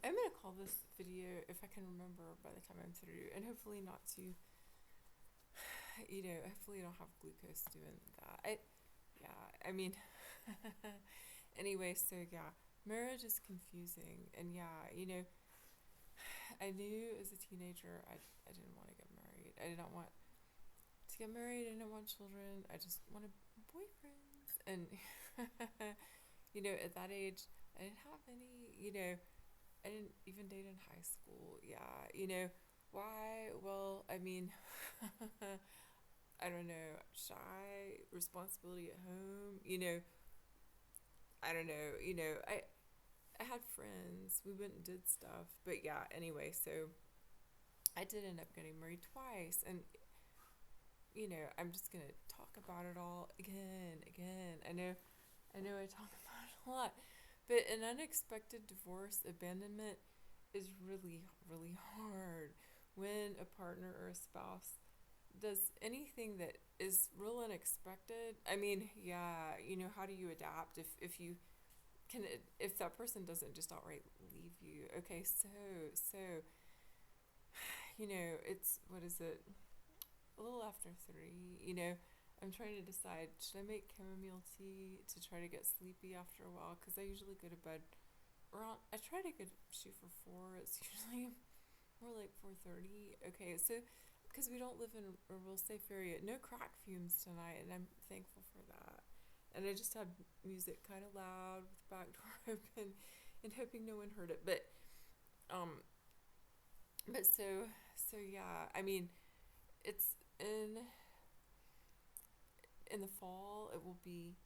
I'm gonna call this video if I can remember by the time I'm through, and hopefully not to, hopefully I don't have glucose doing that. I mean, anyway, so yeah, marriage is confusing, and yeah, I knew as a teenager I didn't want to get married. I did not want to get married. I didn't want children. I just wanted boyfriends, and at that age, I didn't have any. I didn't even date in high school. Yeah, why? Well, I mean, I don't know, shy, responsibility at home. I don't know. I had friends. We went and did stuff, but yeah. Anyway, so I did end up getting married twice, and I'm just gonna talk about it all again. I know, I talk about it a lot, but an unexpected divorce, abandonment, is really, really hard when a partner or a spouse does anything that is real unexpected. I mean, yeah, how do you adapt if you can if that person doesn't just outright leave you? Okay, so it's what is it? A little after 3. I'm trying to decide, should I make chamomile tea to try to get sleepy after a while? Because I usually go to bed around. I try to shoot for 4. It's usually more like 4:30. Okay, so because we don't live in a real safe area, no crack fumes tonight, and I'm thankful for that. And I just had music kind of loud with the back door open, and hoping no one heard it. Um, but so yeah. I mean, it's in the fall. It will be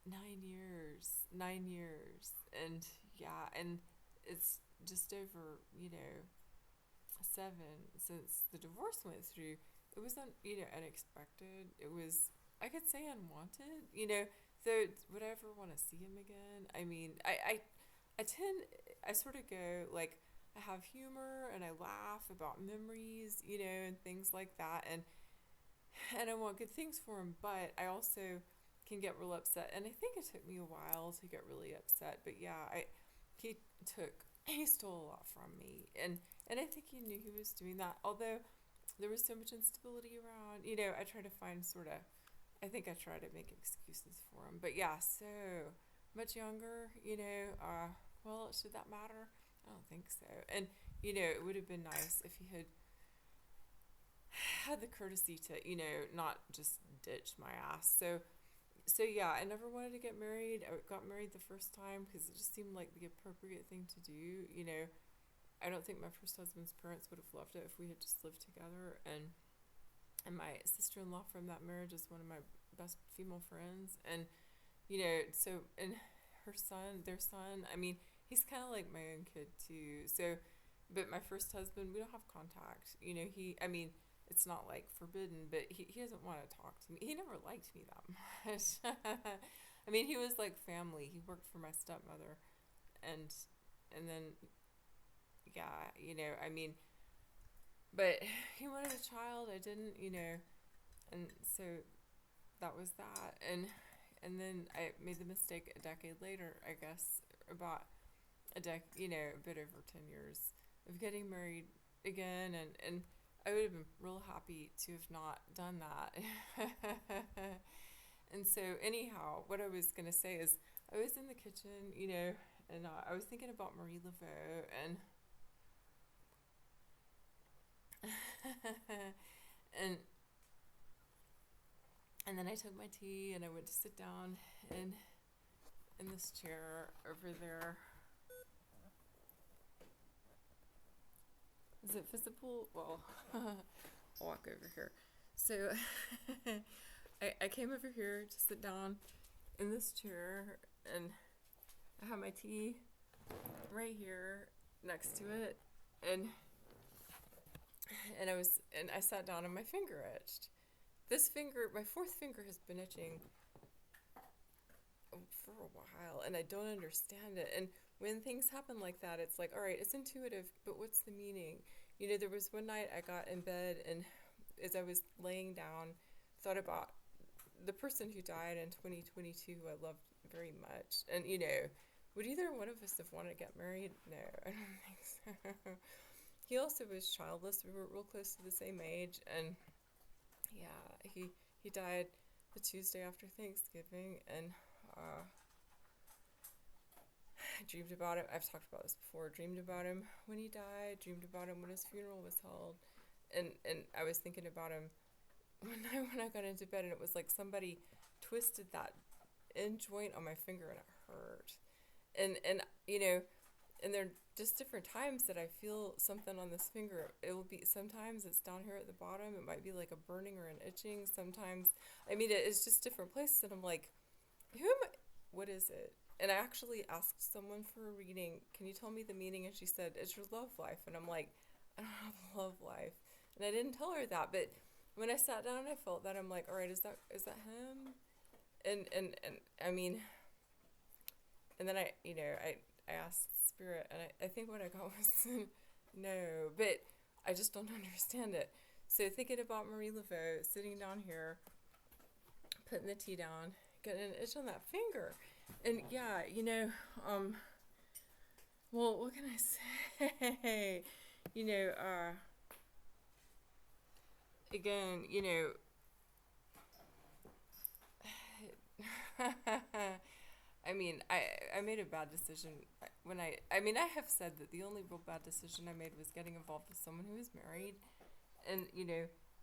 9 years. 9 years, and yeah, and it's just over 7 since the divorce went through. It was unexpected. It was, I could say, unwanted. Though would I ever want to see him again? I mean, I tend I sort of go like, I have humor and I laugh about memories, and things like that, and I want good things for him, but I also can get real upset, and I think it took me a while to get really upset. But yeah, he he stole a lot from me, and I think he knew he was doing that. Although there was so much instability around, I try to find sort of, I think I try to make excuses for him. But yeah, so much younger, well, should that matter? I don't think so. And it would have been nice if he had the courtesy to, not just ditch my ass. So yeah, I never wanted to get married. I got married the first time because it just seemed like the appropriate thing to do. I don't think my first husband's parents would have loved it if we had just lived together. And my sister-in-law from that marriage is one of my best female friends. And so, and their son. I mean, he's kind of like my own kid too. So, but my first husband, we don't have contact. I mean, it's not like forbidden, but he doesn't want to talk to me. He never liked me that much. I mean, he was like family. He worked for my stepmother, and then yeah, I mean, but he wanted a child. I didn't, and so that was that. And then I made the mistake a decade later, I guess, about a bit over 10 years, of getting married again, and I would have been real happy to have not done that. And so anyhow, what I was gonna say is, I was in the kitchen, and I was thinking about Marie Laveau, and and then I took my tea and I went to sit down in this chair over there. Is it visible? Well, I'll walk over here. So I came over here to sit down in this chair, and I have my tea right here next to it, and I sat down and my finger itched. This finger, my fourth finger, has been itching for a while, and I don't understand it. And when things happen like that, it's like, all right, it's intuitive, but what's the meaning? There was one night I got in bed, and as I was laying down, thought about the person who died in 2022 who I loved very much. And, Would either one of us have wanted to get married? No, I don't think so. He also was childless. We were real close to the same age, and yeah, he died the Tuesday after Thanksgiving, and I dreamed about him. I've talked about this before. Dreamed about him when he died. Dreamed about him when his funeral was held, and I was thinking about him when I got into bed, and it was like somebody twisted that end joint on my finger, and it hurt. And you know, and there are just different times that I feel something on this finger. It will be sometimes it's down here at the bottom. It might be like a burning or an itching. Sometimes, I mean, it's just different places, and I'm like, who am I? What is it? And I actually asked someone for a reading. Can you tell me the meaning? And she said, it's your love life. And I'm like, I don't have a love life. And I didn't tell her that, but when I sat down and I felt that, I'm like, all right, is that him? And I mean, and then I asked Spirit, and I think what I got was no, but I just don't understand it. So thinking about Marie Laveau, sitting down here, putting the tea down, getting an itch on that finger, and yeah, well, what can I say? Again, I mean, I made a bad decision when I have said that the only real bad decision I made was getting involved with someone who was married, and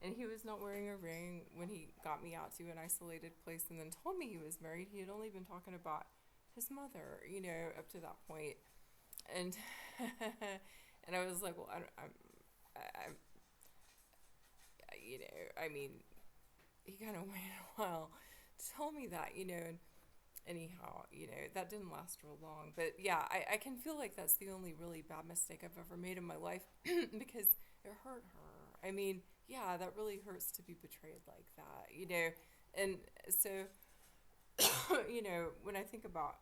and he was not wearing a ring when he got me out to an isolated place and then told me he was married. He had only been talking about his mother, up to that point, and and I was like, well, I'm I mean, he kind of waited a while to tell me that, and anyhow, that didn't last real long. But yeah, I can feel like that's the only really bad mistake I've ever made in my life because it hurt her. I mean, yeah, that really hurts to be betrayed like that, And so, when I think about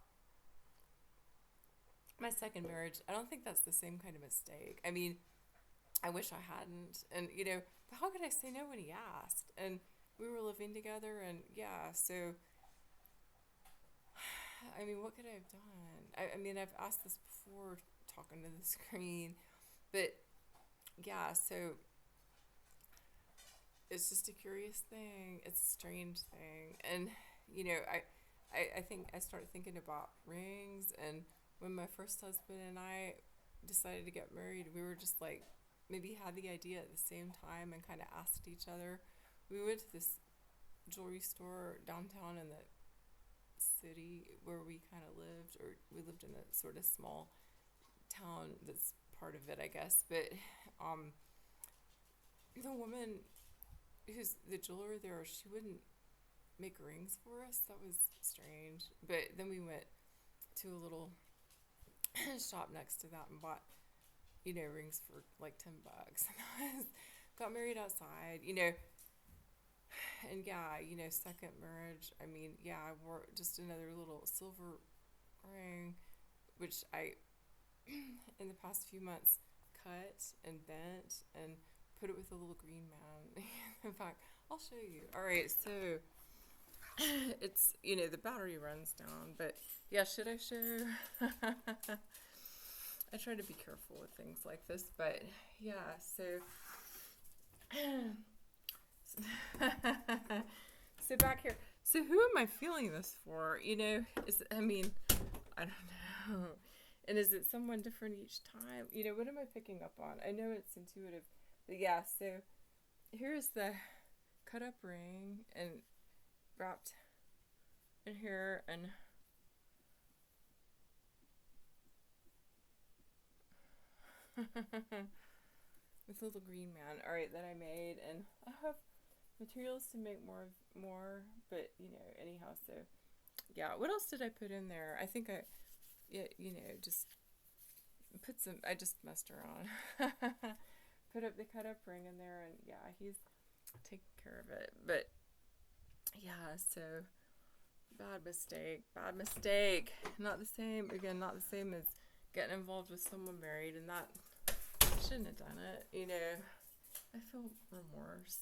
my second marriage, I don't think that's the same kind of mistake. I mean, I wish I hadn't. And, but how could I say no when he asked? And we were living together, and yeah, so I mean, what could I have done? I mean, I've asked this before talking to the screen, but yeah, so it's just a curious thing. It's a strange thing. And, I think I started thinking about rings, and when my first husband and I decided to get married, we were just like, maybe had the idea at the same time and kind of asked each other. We went to this jewelry store downtown in the city where we kind of lived, or we lived in a sort of small town that's part of it, I guess. But the woman who's the jeweler there, she wouldn't make rings for us. That was strange. But then we went to a little shop next to that and bought, rings for like $10. Got married outside, and yeah, second marriage. I mean, yeah, I wore just another little silver ring, which I, in the past few months, cut and bent and put it with a little green man. In fact, I'll show you. All right, so it's, the battery runs down, but yeah, should I show? I try to be careful with things like this, but yeah, so so back here. So who am I feeling this for? I don't know. And is it someone different each time? What am I picking up on? I know it's intuitive, but yeah, so here's the cut up ring and wrapped in here, and with a little green man, all right, that I made, and I have materials to make more, but anyhow, so yeah, what else did I put in there? I think just put some, I just messed around. Put up the cut up ring in there, and yeah, he's taking care of it. But yeah, so bad mistake. Not the same as getting involved with someone married, and that I shouldn't have done it. I feel remorse.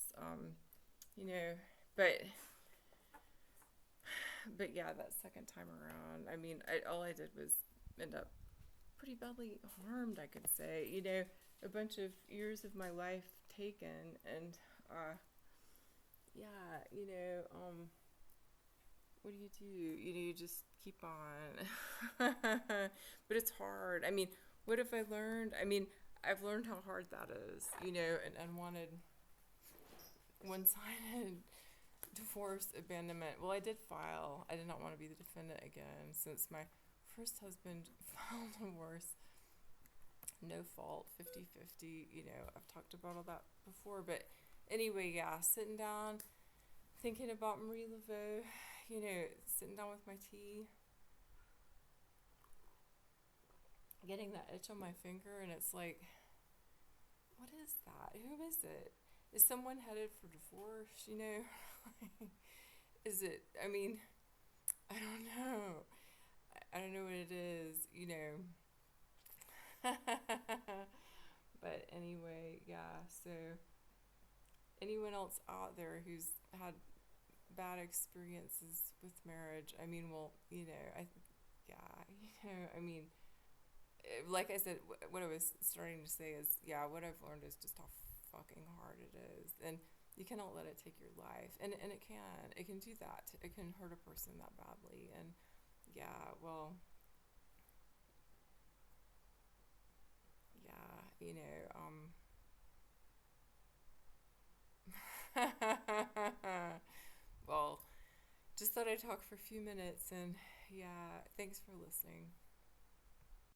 But yeah, that second time around, I mean, all I did was end up pretty badly harmed, I could say. You know, a bunch of years of my life taken, and yeah, what do? You just keep on. But it's hard. I mean, what have I learned? I mean, I've learned how hard that is, an unwanted, one sided divorce, abandonment. Well, I did file. I did not want to be the defendant again since my first husband filed divorce. No fault, 50-50. I've talked about all that before. But anyway, yeah, sitting down, thinking about Marie Laveau, sitting down with my tea, getting that itch on my finger, and it's like, what is that? Who is it? Is someone headed for divorce? Is it, I mean, I don't know. I don't know what it is. But anyway, yeah, so anyone else out there who's had bad experiences with marriage, I mean, well, I mean, like I said, what I was starting to say is, yeah, what I've learned is just how fucking hard it is. And you cannot let it take your life. And it can do that. It can hurt a person that badly. And yeah, well, yeah, well, just thought I'd talk for a few minutes, and yeah, thanks for listening.